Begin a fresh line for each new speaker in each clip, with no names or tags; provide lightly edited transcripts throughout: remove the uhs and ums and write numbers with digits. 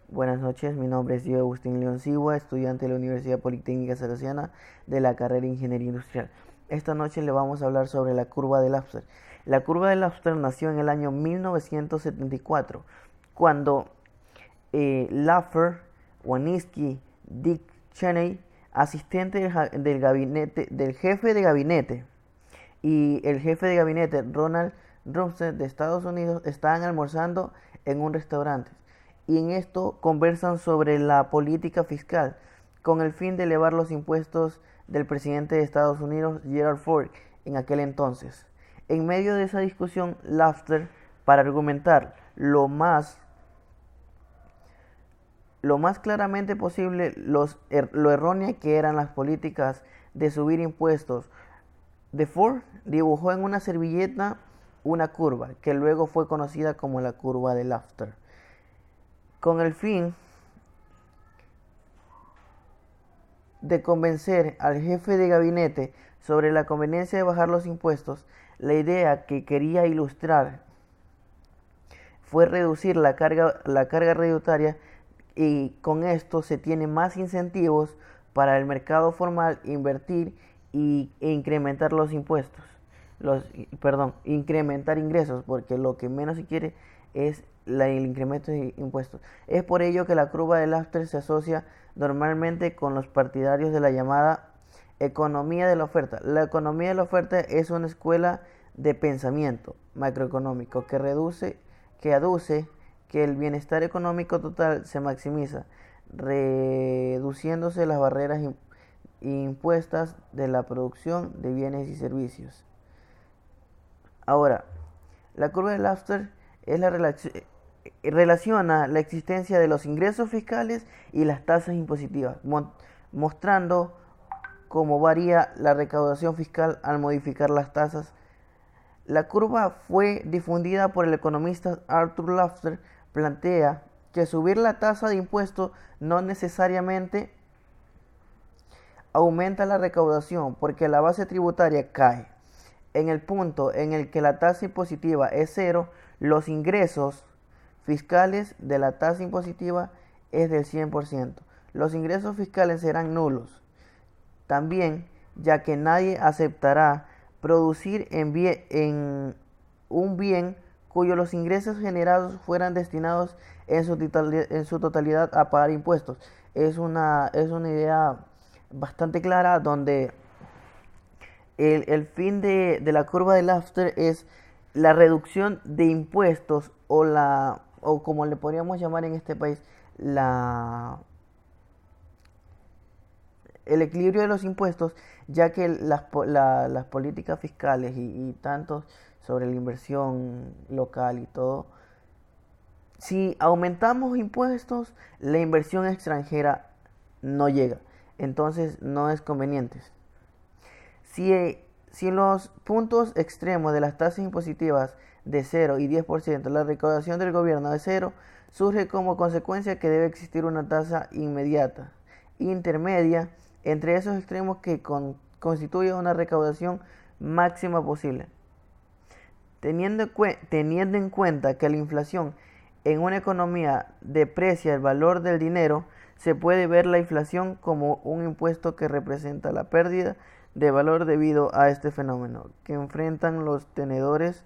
Buenas noches, mi nombre es Diego Agustín León Sigua, estudiante de la Universidad Politécnica Salesiana de la carrera de Ingeniería Industrial. Esta noche le vamos a hablar sobre la curva de Laffer. La curva de Laffer nació en el año 1974, cuando Laffer, Wanitzki, Dick Cheney, asistente del gabinete, del jefe de gabinete, y el jefe de gabinete Ronald Rumsfeld de Estados Unidos estaban almorzando en un restaurante y en esto conversan sobre la política fiscal con el fin de elevar los impuestos del presidente de Estados Unidos Gerald Ford en aquel entonces. En medio de esa discusión, Laffer, para argumentar lo más claramente posible lo errónea que eran las políticas de subir impuestos de Ford, dibujó en una servilleta una curva que luego fue conocida como la curva de Laffer. Con el fin de convencer al jefe de gabinete sobre la conveniencia de bajar los impuestos, la idea que quería ilustrar fue reducir la carga tributaria, y con esto se tiene más incentivos para el mercado formal invertir e incrementar los impuestos. Incrementar ingresos, porque lo que menos se quiere es el incremento de impuestos. Es por ello que la curva de Laffer se asocia normalmente con los partidarios de la llamada economía de la oferta. La economía de la oferta es una escuela de pensamiento macroeconómico que aduce que el bienestar económico total se maximiza, reduciéndose las barreras impuestas de la producción de bienes y servicios. Ahora, la curva de Laffer es relaciona la existencia de los ingresos fiscales y las tasas impositivas, mostrando cómo varía la recaudación fiscal al modificar las tasas. La curva fue difundida por el economista Arthur Laffer. Plantea que subir la tasa de impuestos no necesariamente aumenta la recaudación, porque la base tributaria cae. En el punto en el que la tasa impositiva es cero, los ingresos fiscales de la tasa impositiva es del 100%. Los ingresos fiscales serán nulos también, ya que nadie aceptará producir en un bien cuyos los ingresos generados fueran destinados en su totalidad a pagar impuestos. Es una idea bastante clara, donde el fin de la curva de Laffer es la reducción de impuestos, o como le podríamos llamar en este país, el equilibrio de los impuestos, ya que las políticas fiscales y tanto sobre la inversión local y todo, si aumentamos impuestos, la inversión extranjera no llega, entonces no es conveniente. Si los puntos extremos de las tasas impositivas de 0 y 10%, la recaudación del gobierno de 0, surge como consecuencia que debe existir una tasa inmediata, intermedia, entre esos extremos que constituya una recaudación máxima posible. Teniendo en cuenta que la inflación en una economía deprecia el valor del dinero, se puede ver la inflación como un impuesto que representa la pérdida de valor debido a este fenómeno, que enfrentan los tenedores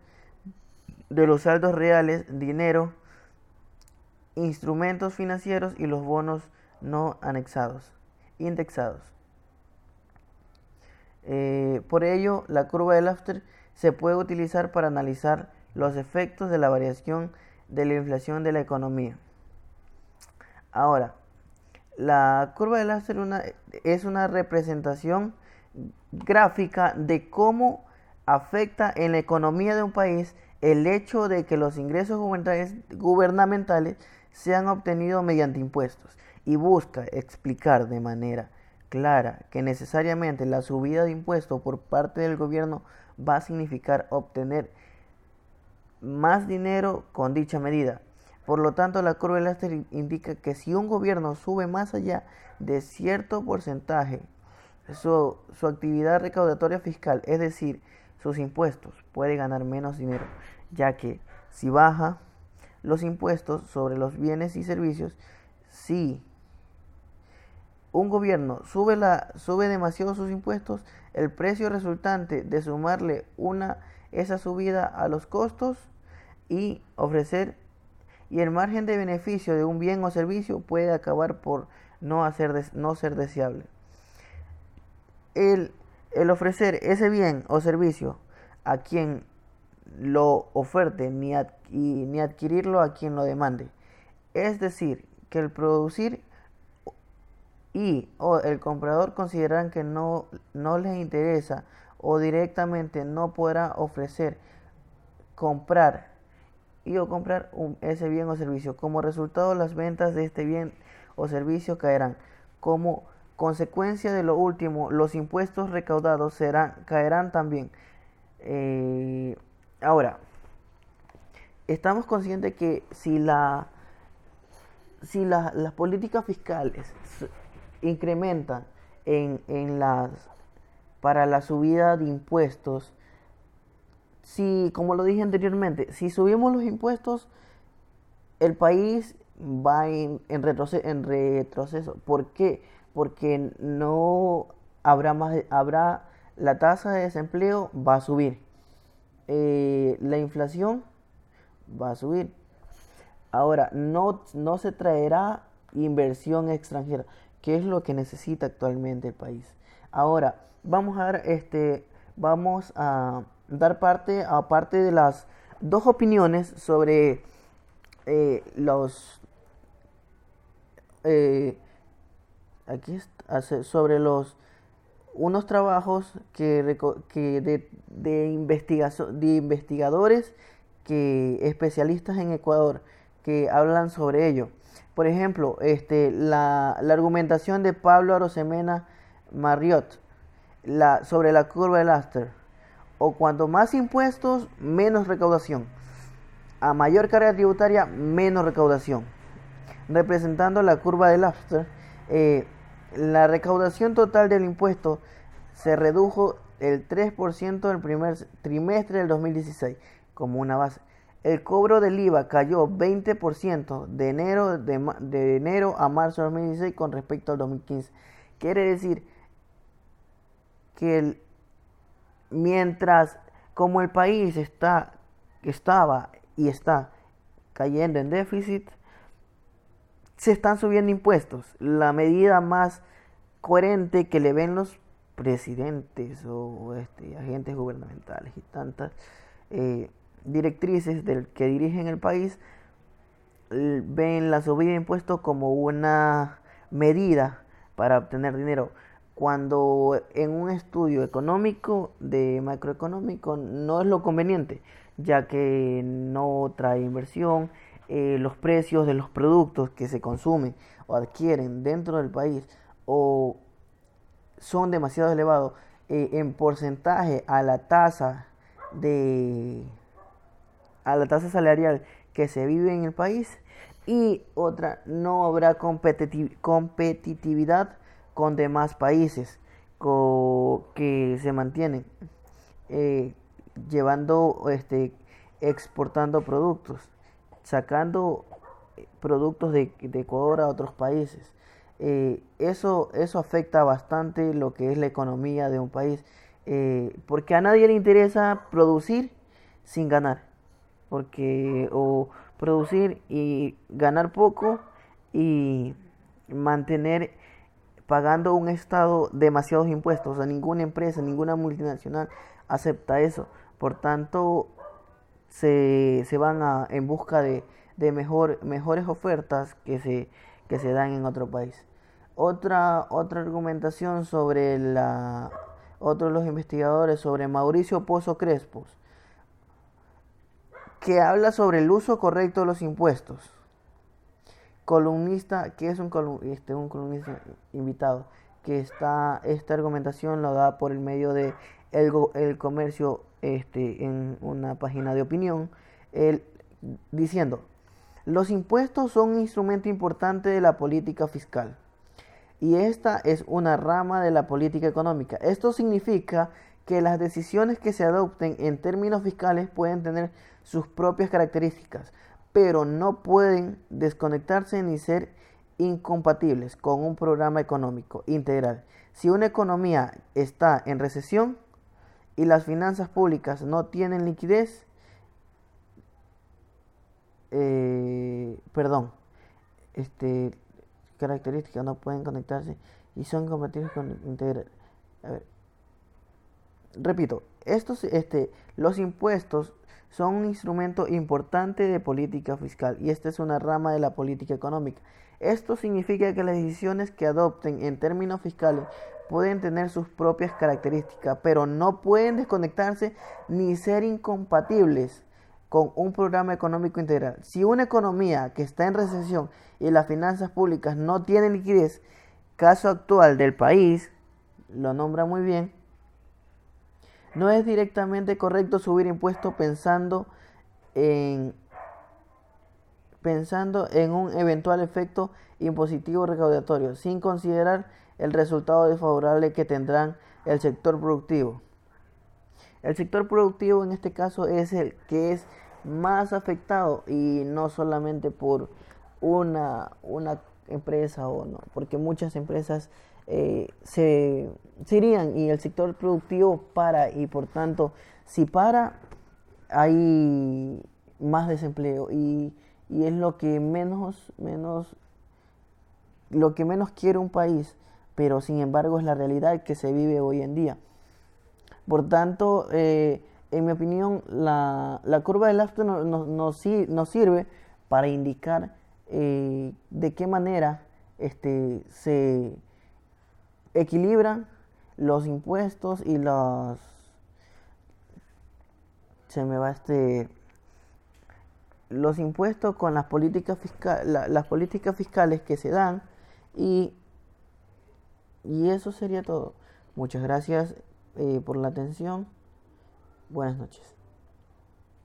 de los saldos reales, dinero, instrumentos financieros y los bonos no indexados. Por ello, la curva de Laffer se puede utilizar para analizar los efectos de la variación de la inflación de la economía. Ahora, la curva de Laffer es una representación gráfica de cómo afecta en la economía de un país el hecho de que los ingresos gubernamentales sean obtenidos mediante impuestos, y busca explicar de manera clara que necesariamente la subida de impuestos por parte del gobierno va a significar obtener más dinero con dicha medida. Por lo tanto, la curva de Laffer indica que si un gobierno sube más allá de cierto porcentaje su actividad recaudatoria fiscal, es decir, sus impuestos, puede ganar menos dinero, ya que si baja los impuestos sobre los bienes y servicios, Si un gobierno sube demasiado sus impuestos, el precio resultante de sumarle esa subida a los costos y ofrecer y el margen de beneficio de un bien o servicio puede acabar por no ser deseable. El, el ofrecer ese bien o servicio a quien lo oferte ni adquirirlo a quien lo demande. Es decir, que el producir o el comprador consideran que no les interesa o directamente no podrá ofrecer, comprar o comprar ese bien o servicio. Como resultado, las ventas de este bien o servicio caerán. Como consecuencia de lo último, los impuestos recaudados caerán también. Ahora, estamos conscientes que si las políticas fiscales incrementan para la subida de impuestos, si, como lo dije anteriormente, si subimos los impuestos, el país va en retroceso. ¿Por qué? Porque no habrá la tasa de desempleo va a subir, la inflación va a subir. Ahora, no se traerá inversión extranjera, que es lo que necesita actualmente el país. Ahora, vamos a dar parte de las dos opiniones sobre los eh, sobre unos trabajos de investigadores especialistas en Ecuador que hablan sobre ello. Por ejemplo, la argumentación de Pablo Arosemena Marriott sobre la curva de Laffer, o cuanto más impuestos, menos recaudación; a mayor carga tributaria, menos recaudación. Representando la curva de Laffer, la recaudación total del impuesto se redujo el 3% en el primer trimestre del 2016 como una base. El cobro del IVA cayó 20% de enero a marzo del 2016 con respecto al 2015. Quiere decir que mientras como el país estaba y está cayendo en déficit, se están subiendo impuestos. La medida más coherente que le ven los presidentes o agentes gubernamentales y tantas directrices que dirigen el país ven la subida de impuestos como una medida para obtener dinero, cuando en un estudio económico de macroeconómico no es lo conveniente, ya que no trae inversión. Los precios de los productos que se consumen o adquieren dentro del país o son demasiado elevados en porcentaje a la tasa salarial que se vive en el país. Y otra, no habrá competitividad con demás países que se mantienen llevando exportando productos, sacando productos de Ecuador a otros países. Eso afecta bastante lo que es la economía de un país, porque a nadie le interesa producir sin ganar, o producir y ganar poco y mantener pagando un estado demasiados impuestos. A ninguna empresa, ninguna multinacional acepta eso. Por tanto, se van en busca de mejores ofertas que se dan en otro país. Otra argumentación sobre otro de los investigadores, sobre Mauricio Pozo Crespos, que habla sobre el uso correcto de los impuestos. Columnista, que es un columnista invitado, que esta argumentación lo da por el medio de el Comercio, en una página de opinión, diciendo: los impuestos son un instrumento importante de la política fiscal y esta es una rama de la política económica. Esto significa que las decisiones que se adopten en términos fiscales pueden tener sus propias características, pero no pueden desconectarse ni ser incompatibles con un programa económico integral. Si una economía está en recesión y las finanzas públicas no tienen liquidez, perdón, este, características no pueden conectarse y son compatibles con integral. A ver, repito, los impuestos son un instrumento importante de política fiscal y esta es una rama de la política económica. Esto significa que las decisiones que adopten en términos fiscales pueden tener sus propias características, pero no pueden desconectarse ni ser incompatibles con un programa económico integral. Si una economía que está en recesión y las finanzas públicas no tienen liquidez, caso actual del país, lo nombra muy bien, no es directamente correcto subir impuestos en, pensando en un eventual efecto impositivo recaudatorio, sin considerar el resultado desfavorable que tendrán el sector productivo. El sector productivo en este caso es el que es más afectado y no solamente por una empresa o no, porque muchas empresas se irían y el sector productivo para y por tanto si para hay más desempleo y es lo que menos quiere un país, pero sin embargo es la realidad que se vive hoy en día. Por tanto, en mi opinión, la curva de Laffer nos sirve para indicar de qué manera se equilibran los impuestos y los impuestos con las las políticas fiscales que se dan y, y eso sería todo. Muchas gracias por la atención. Buenas noches.